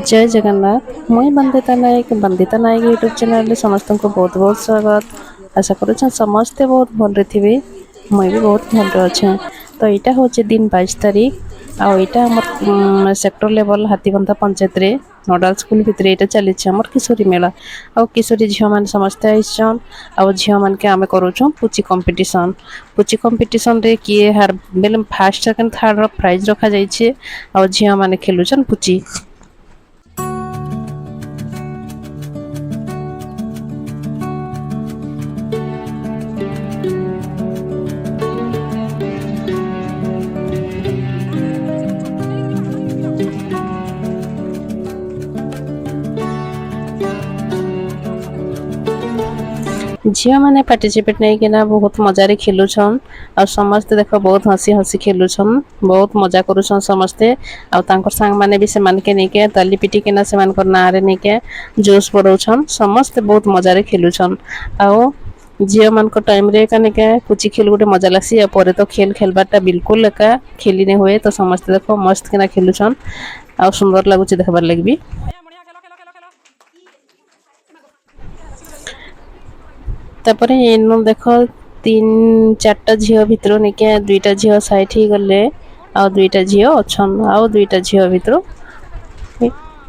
जय जगन्नाथ मुई बंदिता नायक YouTube channel समस्त को बहुत बहुत स्वागत आशा करुँ समस्ते बहुत भल थे मुई भी बहुत भल अच्छे। तो यहाँ हूँ दिन 22 तारीख आम सेक्टर लेवल हाथीबंधा पंचायत रे नोडाल स्कूल भितर यहाँ चली आमर किशोरी मेला आ किशोरी झील मैंने समस्ते आईसन आ झील मान के आम करूँ पुची कंपिटिशन रे किए हार बेले फास्ट सेकंड थर्ड प्राइज रखा जाइए आ झील मैंने खेलुचन पुची। झील मैंने पार्टिसिपेट नहीं किना बहुत मजारे खेलुछन आ समस्ते देख बहुत हसी हसी खेलुछन बहुत मजा करुछन समस्ते आ तांकर सांग माने भी से मान के नहीं के ताली पिटी किना से मान कर ना रे नहीं के जोश बढ़ौछन समस्ते बहुत मजारे खेलुछन आ झील मान को टाइम रे कने के कुछ खेल गोटे मजा लागसी आ परे तो खेल खेलबाटा बिल्कुल एका खेली नहीं हुए तो समस्ते देख मस्त किना खेलुछन आ सुंदर लागुची देखबार लागबी। तापर एनु देख 3-4टा झील भितर निके 2टा झील साइड ही गले आ 2टा झील अछन आ 2टा झील भितर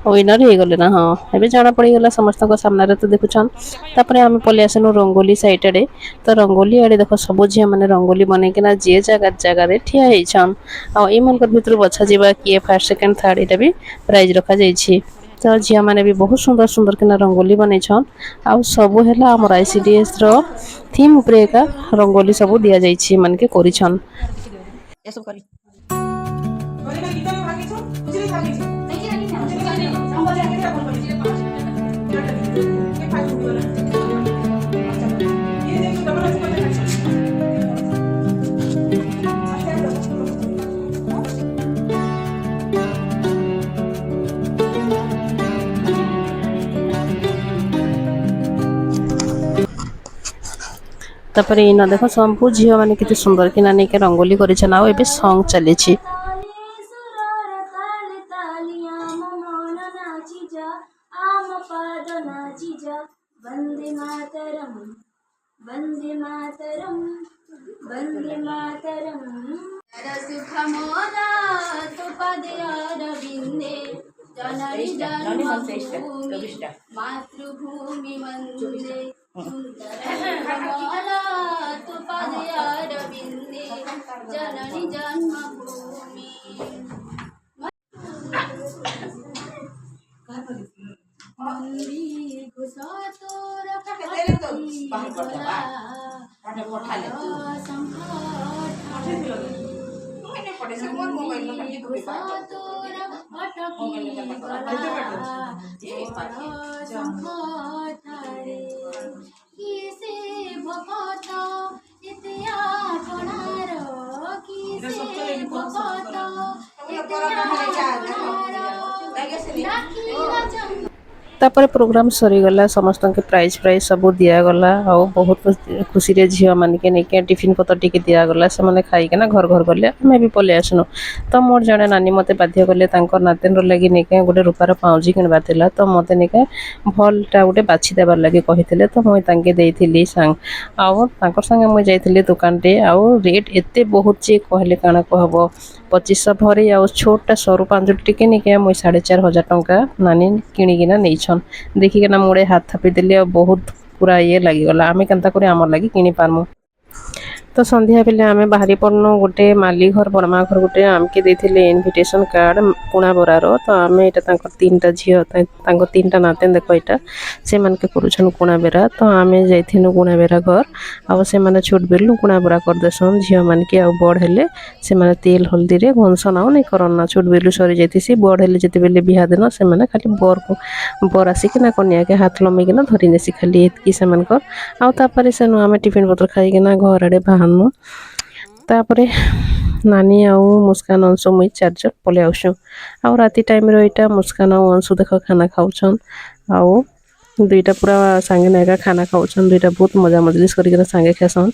विनर हो गले ना हाँ एबे जाना पड़ी गला समस्त को सामने रे तो देखुछन। तापर आम पले आसनु रंगोली साइड आड़े तो रंगोली आड़े देख सब झील माने रंगोली बने किना जे जगह रे ठिया हेछन आ ए मन भितर बछा जीवा किए फर्स्ट सेकंड थर्ड एटा भी प्राइज रखा जाइछि। तो झील मैंने भी बहुत सुंदर सुंदर किना रंगोली बनईछन आ सबु हैला हमर आईसीडीएस रो थीम उपरे का रंगोली सबु दिया जाइछि मन के करिछन। तापर इन देख संपू झील मैंने कितने सुंदर किना नहीं के रंगोली करिछन आ एबे सॉन्ग चलेछि। वंदे मातरम वंदे मातरम सुखमोदा तुपदयारविंदे जननी जन्मभूमि मातृभूमि वंदे सुखमोदा तुपदयारविंदे जननी जन्मभूमि तापर प्रोग्राम सरीगला समस्त के प्राइज प्राइज सब दिगला आ बहुत खुशी रे झील मान के नहीं टिफिन पतर टी दिगला से मैंने खाईकिना घर घर गले आम भी पलि आसनु। तो मोर जड़े नानी मत बाध्य कले नातिन लगी नहीं गोटे रूपार पाउजी किणवार तो मत नहीं भलटा गोटे बाछि देवार लगे कही तो मुझे देती सांग आउ सांगे मुझे जाइली दुकान रे आउ रेट एते बहुत जे कहले काना कहब 2500 भरी आ छोटा सरू 5 टिके निके मुई 4500 टंका नानी किणिकिना नहीं देखिकिना मुड़े हाथ थापी देली बहुत पूरा ये लगिगला आम केन्ता कर आमर लगी किणी पारमु। तो संध्या बेले आम बाहरी पड़नु गोटे माली घर बड़मा घर गोटे आमके देथिले इनविटेशन कार्ड पुणा बरार तो आम यहाँ 3टा झील 3टा नातिन देख यहाँ से मानके करुछन कुणा बेरा तो आम जाइथिनु कुणा बेरा घर आ से माने छोट बेलु कुणा बेरा कर देसन झील मानके आ बड़ हेले से माने तेल हल्दी रे घनसन आ नहीं करना छोट बेलु सरी जाइथिसी बड़ हेले जते बेले बिहा दिन से माने खाली बर आसिकिना कन्या के हाथ लमेकिना धरि नेसी खाली एतकी से मानकर आ तापरे सेनु आम टिफिन पत्र खाइकिना घर आड़े बाहरनु। तापरे नानी आउ मुस्कान अंशु मुई 4 जन पले आउछु आ राति टाइम रो इटा मुस्कान आउ अंशु देख खाना खाउछन आउ 2टा पूरा संगे नायका खाना खाउछन 2टा बहुत मजा मजलिस करिकना संगे खासन।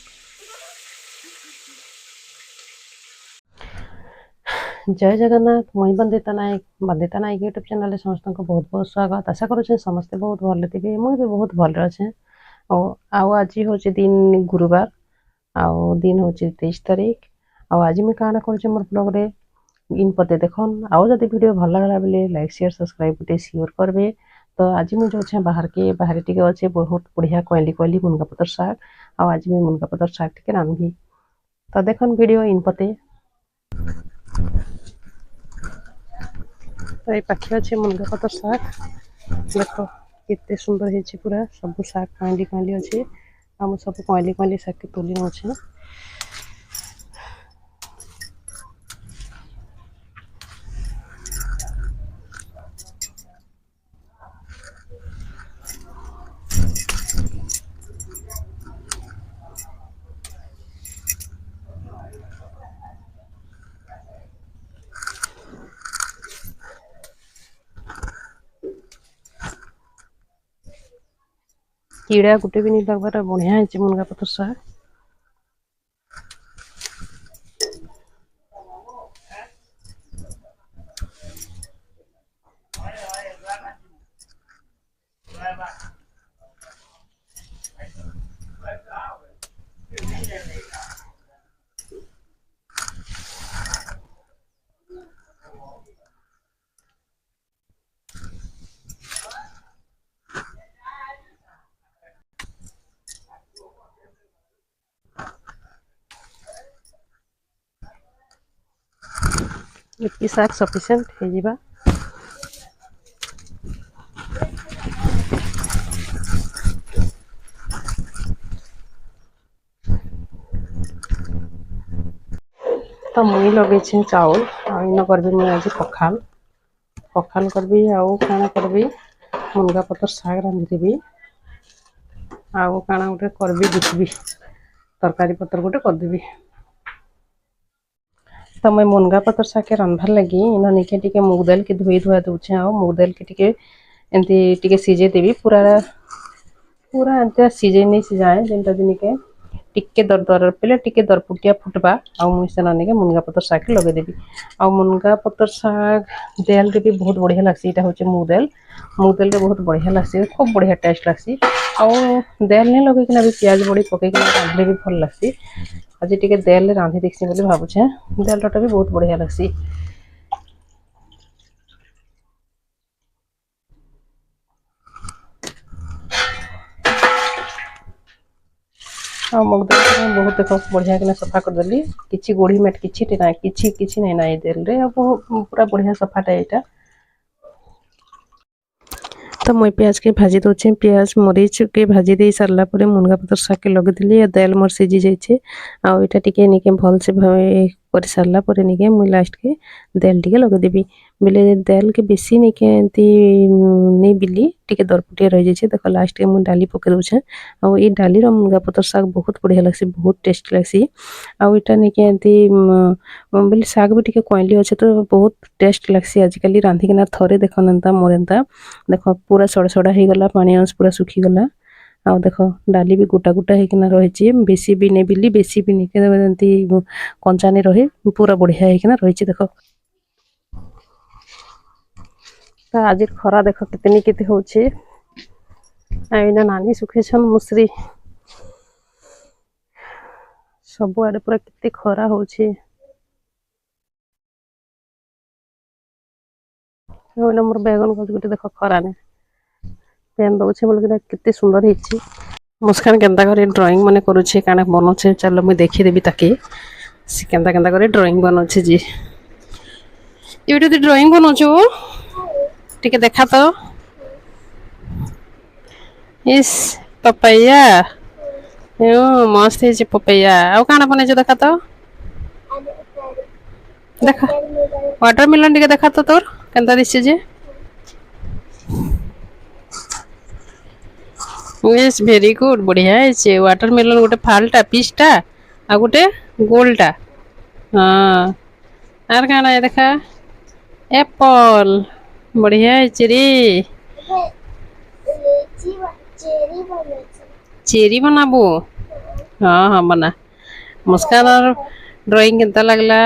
जय जगन्नाथ मुई बंदिता नायक यूट्यूब चैनल समस्त को बहुत बहुत स्वागत आशा करुचे समस्ते बहुत भल थे मुई भी बहुत भल अच्छे आज हूँ दिन गुरुवार आउ दिन हूँ 23 तारीख आज मुझे काଣା करुचे मोर ब्लॉग रे इन पते देखन आउ जदि वीडियो भल लगा बोले लाइक शेयर सब्सक्राइब गोटे शेयर करबे। तो आज मुझे अच्छे बाहर टिके अच्छे बहुत बढ़िया कोयली कोयली मुनगा पतर शाग आज मुझे मुनगा पतर शाग टिके रांधि तो देखन वीडियो इन पते। तो ये पाखे अच्छे मुनगा पतर शाग देख केते सुंदर है पूरा सब शाग कईली कईली अच्छे आम सब कईली कईली शाग के तोली नछे। कीड़ा गुटे भी नहीं लगवार बढ़िया है मुनगा पतर शाग। ये शाग सफिशिएंट है जीवा। तो मुई लगे चाउल इन करबी मुई आज पखाल पखाल करबी आउ काना करबी मुनगा पतर शाग रांधिदेबी आउ काना गोटे करबी देखबी तरकारी पतर गोटे करदेबी। तो मैं मुनगा पतर शाग के रांधबार लगी इन निके टिके मुग दाल के धोई धुआ दूचे आ मुग दाल के टिके एमती टिके सिझे देबी पूरा पूरा एमती सिझे नहीं सिझाए जेनटा दिनिके टिके दर दर पहले टिके दरपुटिया फुटबा आउ मुई से नानी के मुनगा पतर शाग के लगे देबी आउ मुनगा पतर शाग दाल रे भी बहुत बढ़िया लागसी। इटा होचे मुग दाल रे बहुत बढ़िया लागसी खूब बढ़िया टेस्ट लागसी आउ दाल नहीं लगे कि भी प्याज बड़ी पके कि रांधले भी भल लागसी। आज टिके दाल रांधि देखसी बोली भाबुछे दाल टा भी बहुत बढ़िया लागसी। आ मुग दाल बहुत देख बढ़िया कि सफा करदेली किसी गोढ़ी मेट किसी नहीं ना दाल रे पूरा बढ़िया सफाटा यहाँ। तो मुई प्याज के भाजी दूचे प्याज मरीच के भाजी दे सारा पर मुनगा पतर शाग के लगे दिली दाल मोर सिझी जाइए आउ इटा टिके निके भल से कर सारा पर निके मुई लास्ट के दाल टिके लगे देबी बेले दाल के बेसी निके एंती नहीं बिली टिके दरपुटिया रही जाइए देख लास्ट के मुई डाली पके दूचे आउ ये डाली मुनगा पतर शाग बहुत बढ़िया लगसी बहुत टेस्ट लगसी आउ इटा निके एंती बोले शाग भी टिके कईली अच्छे तो बहुत टेस्ट लगसी। आजिकल रांधिकिना थरे देखन एंता मोर एंता देख पूरा सड़ा सड़ा हो गला पानी अंश पूरा सुखी गला आउ देख डाली भी गोटा गोटा होना रही बेसी भी नहीं बिली बेसी भी नहीं कंचा नहीं रही पूरा बढ़िया होना रही देख। तो आज खरा देख कितनी केते होचे आईना नानी सुखेछन मुसरी सब आड़े पूरा कितने खरा होचे मोर बैगन गछ गोटे देख खरा ने पेन दौचे बोल कितने सुंदर है। मुस्कान केन्ता करे ड्राइंग माने करुछे काना बनौछे चलो मुई देखी देबी ताके से केन्ता केन्ता करे ड्राइंग बनौछे जी यूट्यूब ते ड्राइंग बनौछो टिके देखा तो इस पपैया यो मस्त है पपैया आउ काना बनेछो देखा तो देखा वाटरमेलन टिके देखा तो तोर केन्ता दिसछे जे यस वेरी गुड बढ़िया है वाटरमेलन गोटे फालटा पीसटा आ गोटे गोलटा हाँ आर काना है देखा एप्पल बढ़िया है रे चेरी बनाबो हाँ हाँ बना मुस्कान ड्राइंग केन्ता लगला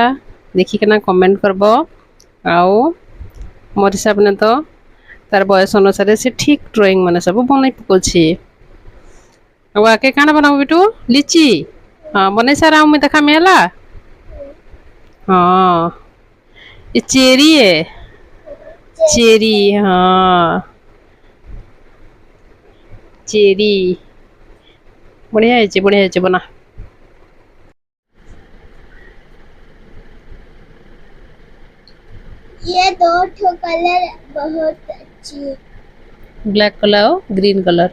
देखिकिना कमेंट करब आओ मोर हिसाब ने तो तार बयस अनुसार से ठीक ड्राइंग माने सब बन पकोछि अब आके काना बनाबो बिटू लिची हाँ बनै सारा मुई देखा मेला हाँ ये चेरी है चेरी हाँ चेरी बढ़िया है बना ये दो ठो कलर बहुत अच्छी है। ब्लैक कलर और ग्रीन कलर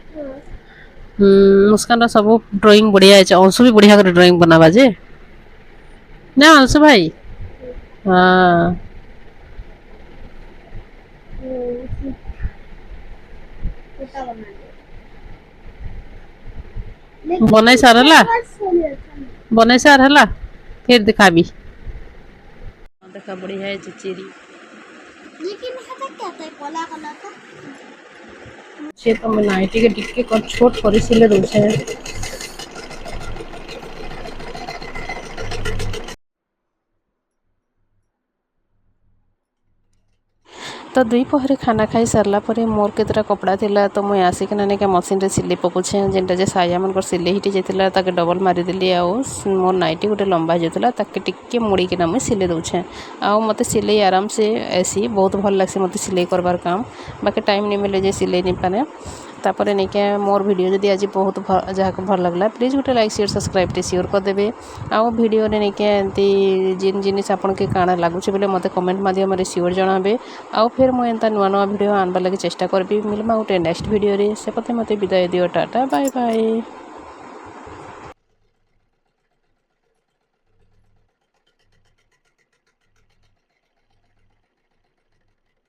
मुस्कान सब ड्राइंग बढ़िया है अंशु भी बढ़िया कर ड्राइंग बनावा जे ना अंशु भाई हाँ बनाई सार हला बनाई सार हला फिर दिखाबी देखा बढ़िया है चेरी लेकिन हटा क्या था काला कलर का से तो मैं नाइटी के टिक्के को छोट करी सिले दउछे तो दुई पहरे खाना खाई सारला परे मोर केतरा कपड़ा थिला तो मुई आसिकिना नेके मशीन रे सिले पकोछे जेनटा जे साया मनकर सिले हिटी जेतिला ताके डबल मारी देली आ मोर नाइटी गोटे लंबा जेतिला ताके टिक्के मुड़ी किना मुई सिले दउछे आ मते सिले आराम से ऐसी बहुत भल लागसे मते सिले करबार काम बाकी टाइम नहीं मिले जे सिले नहीं पाने तापर नहीं मोर वीडियो जदि आज बहुत जहाँ भल लगला प्लीज गोटे लाइक शेयर सब्सक्राइब टे सियोर करदेवे आउ वीडियो नहीं एमती जिन जिनिस आपन के काଣା लागुचे बोले मते कमेंट माध्यम रे सियोर जणाबे आउ फिर मु एंता नुआ नुआ वीडियो आनबार लगे चेष्टा करबी मिलमा गोटे नेक्स्ट वीडियो रे से पते मते विदाय दियो टाटा बाय बाय।